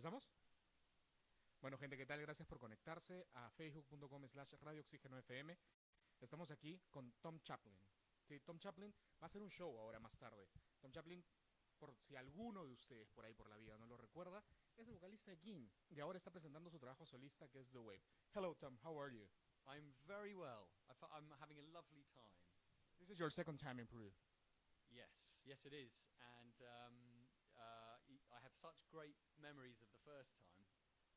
¿Empezamos? Bueno, gente, ¿qué tal? Gracias por conectarse a facebook.com/Radio Oxígeno FM. Estamos aquí con Tom Chaplin. Sí, Tom Chaplin va a hacer un show ahora más tarde. Tom Chaplin, por si alguno de ustedes por ahí por la vida no lo recuerda, es el vocalista de King y ahora está presentando su trabajo solista que es The Wave. Hello, Tom. How are you? I'm very well. I'm having a lovely time. This is your second time in Peru. Yes, it is. And I have such great memories of the first time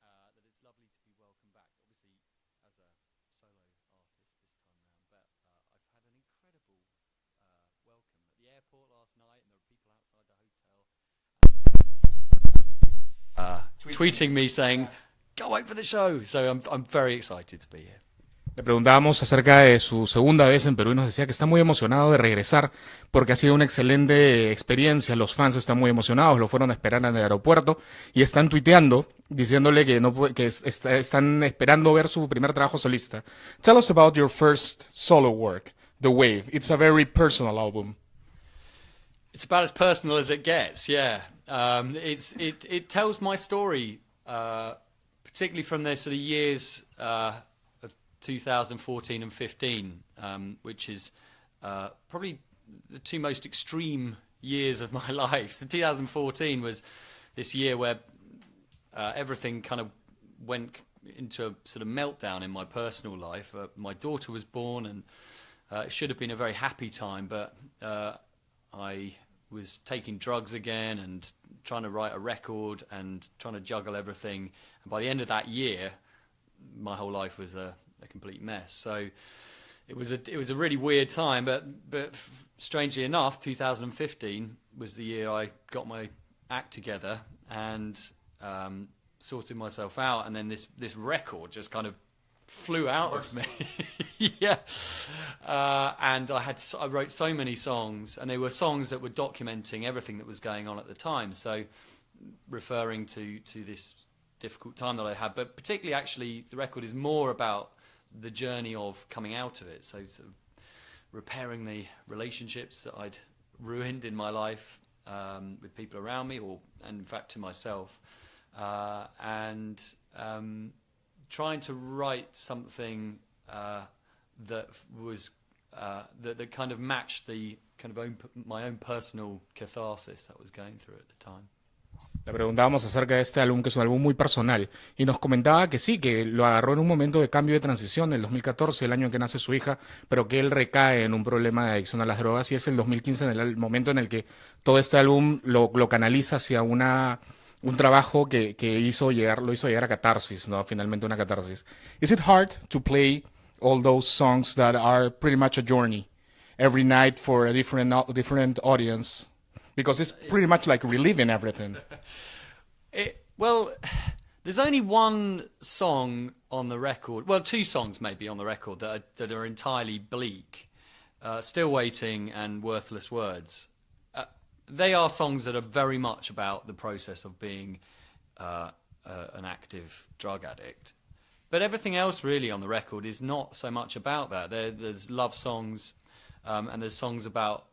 that it's lovely to be welcome back. Obviously, as a solo artist this time round, but I've had an incredible welcome at the airport last night, and there were people outside the hotel tweeting me saying, "Go wait for the show." So I'm very excited to be here. Le preguntábamos acerca de su segunda vez en Perú y nos decía que está muy emocionado de regresar porque ha sido una excelente experiencia. Los fans están muy emocionados, lo fueron a esperar en el aeropuerto y están tuiteando diciéndole que están esperando ver su primer trabajo solista. Tell us about your first solo work, The Wave. It's a very personal album. It's about as personal as it gets. Yeah, it tells my story, particularly from the sort of years. 2014 and 15, which is probably the two most extreme years of my life. So 2014 was this year where everything kind of went into a sort of meltdown in my personal life. My daughter was born, and it should have been a very happy time, but I was taking drugs again and trying to write a record and trying to juggle everything. And by the end of that year, my whole life was a complete mess. So it was a really weird time, but strangely enough, 2015 was the year I got my act together and sorted myself out, and then this record just kind of flew out of me. Yeah, and I wrote so many songs, and they were songs that were documenting everything that was going on at the time. So referring to this difficult time that I had, but particularly actually the record is more about the journey of coming out of it, so sort of repairing the relationships that I'd ruined in my life with people around me, and in fact to myself, and trying to write something that was that kind of matched the kind of my own personal catharsis that I was going through at the time. Le preguntábamos acerca de este álbum, que es un álbum muy personal, y nos comentaba que sí, que lo agarró en un momento de cambio de transición, en el 2014, el año en que nace su hija, pero que él recae en un problema de adicción a las drogas, y es el 2015 el momento en el que todo este álbum lo canaliza hacia un trabajo que lo hizo llegar a catarsis, ¿no? Finalmente una catarsis. Is it hard to play all those songs that are pretty much a journey every night for a different audience? Because it's pretty much like reliving everything. Well, there's only one song on the record. Well, two songs maybe on the record that are entirely bleak. Still Waiting and Worthless Words. They are songs that are very much about the process of being an active drug addict. But everything else really on the record is not so much about that. There's love songs, and there's songs about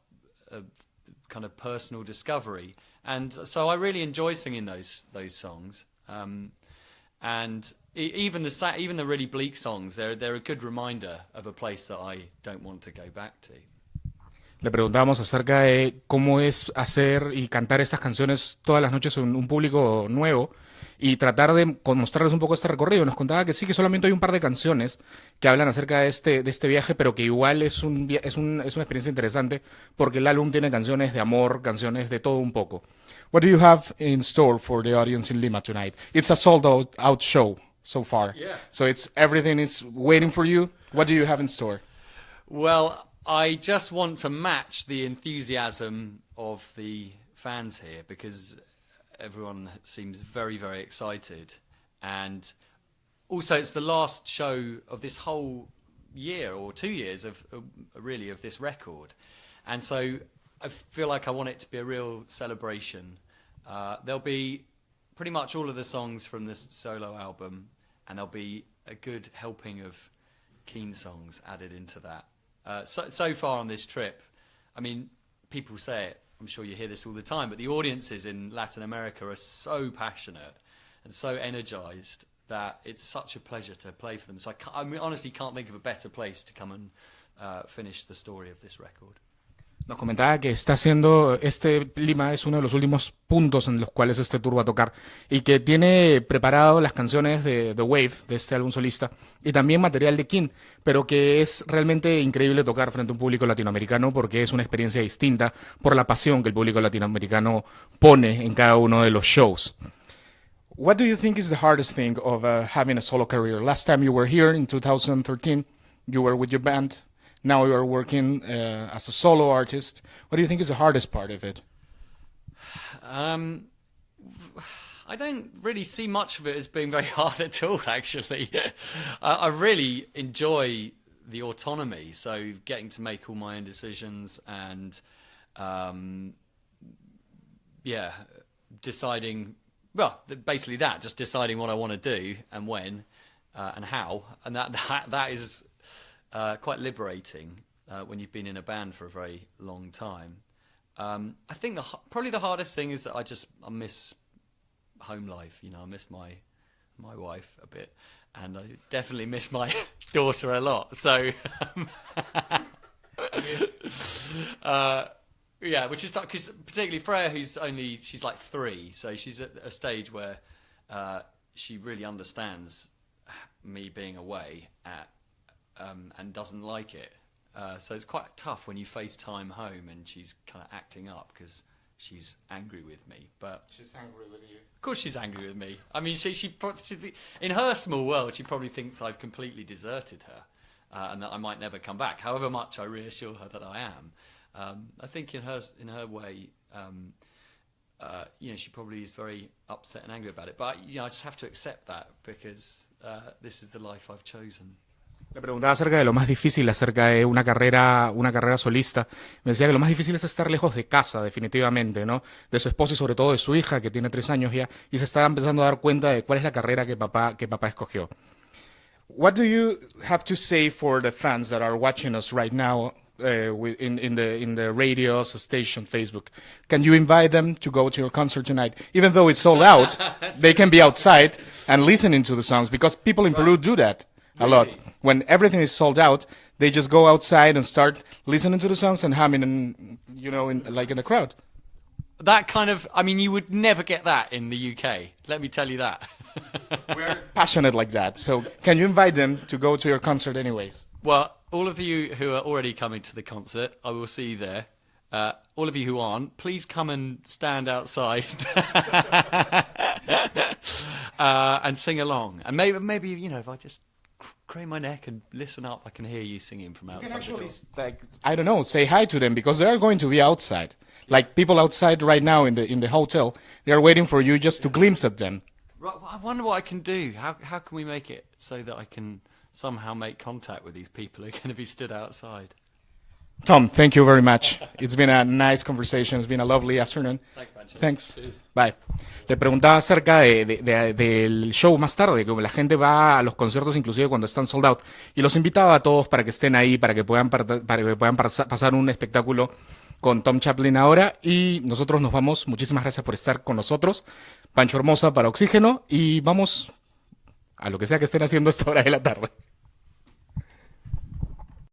kind of personal discovery, and so I really enjoy singing those songs, and even the really bleak songs, they're a good reminder of a place that I don't want to go back to. Le preguntamos acerca de cómo es hacer y cantar estas canciones todas las noches en un público nuevo y tratar de mostrarles un poco este recorrido. Nos contaba que sí, que solamente hay un par de canciones que hablan acerca de este viaje, pero que igual es una experiencia interesante porque el álbum tiene canciones de amor, canciones de todo un poco. What do you have in store for the audience in Lima tonight? It's a sold out show so far. Yeah. So everything is waiting for you. What do you have in store? Well, I just want to match the enthusiasm of the fans here, because everyone seems very, very excited. And also it's the last show of this whole year or 2 years of this record. And so I feel like I want it to be a real celebration. There'll be pretty much all of the songs from this solo album, and there'll be a good helping of Keen songs added into that. So far on this trip, I mean, people say it, I'm sure you hear this all the time, but the audiences in Latin America are so passionate. and so energized that it's such a pleasure to play for them. So I honestly can't think of a better place to come and finish the story of this record. Nos comentaba que está haciendo, Lima es uno de los últimos puntos en los cuales este tour va a tocar y que tiene preparado las canciones de The Wave, de este álbum solista, y también material de King, pero que es realmente increíble tocar frente a un público latinoamericano porque es una experiencia distinta por la pasión que el público latinoamericano pone en cada uno de los shows. What do you think is the hardest thing of having a solo career? Last time you were here in 2013, you were with your band. Now you are working as a solo artist. What do you think is the hardest part of it? I don't really see much of it as being very hard at all, actually. I really enjoy the autonomy, so getting to make all my own decisions and, deciding, well, basically that, just deciding what I want to do and when and how, and that is quite liberating when you've been in a band for a very long time. I think probably the hardest thing is that I miss home life. You know, I miss my wife a bit, and I definitely miss my daughter a lot. So, which is because particularly Freya, she's like 3, so she's at a stage where she really understands me being away and doesn't like it. So it's quite tough when you FaceTime home and she's kind of acting up because she's angry with me. But she's angry with you. Of course she's angry with me. I mean, she in her small world, she probably thinks I've completely deserted her and that I might never come back, however much I reassure her that I am. I think in her way, she probably is very upset and angry about it. But I just have to accept that because this is the life I've chosen. Le preguntaba acerca de lo más difícil acerca de una carrera solista. Me decía que lo más difícil es estar lejos de casa, definitivamente, ¿no? De su esposa y sobre todo de su hija, que tiene 3 años ya, y se está empezando a dar cuenta de cuál es la carrera que papá escogió. What do you have to say for the fans that are watching us right now in the radio station, Facebook? Can you invite them to go to your concert tonight? Even though it's sold out, they can be outside and listening to the songs because people in Peru do that a lot. When everything is sold out, they just go outside and start listening to the songs and humming, and in the crowd. That kind of, I mean, you would never get that in the UK. Let me tell you that. We're passionate like that. So can you invite them to go to your concert anyways? Well, all of you who are already coming to the concert, I will see you there. All of you who aren't, please come and stand outside and sing along. And maybe if I just crane my neck and listen up, I can hear you singing from outside. You can actually, say hi to them because they are going to be outside. Like people outside right now in the hotel, they are waiting for you just to glimpse at them. Right, well, I wonder what I can do. How can we make it so that I can somehow make contact with these people who are going to be stood outside? Tom, thank you very much. It's been a nice conversation. It's been a lovely afternoon. Thanks, Manchester. Thanks. Cheers. Bye. Le preguntaba acerca del show más tarde, que la gente va a los conciertos inclusive cuando están sold out, y los invitaba a todos para que estén ahí, para que puedan pasar un espectáculo con Tom Chaplin ahora, y nosotros nos vamos. Muchísimas gracias por estar con nosotros. Pancho Hermosa para Oxígeno, y vamos a lo que sea que estén haciendo a esta hora de la tarde.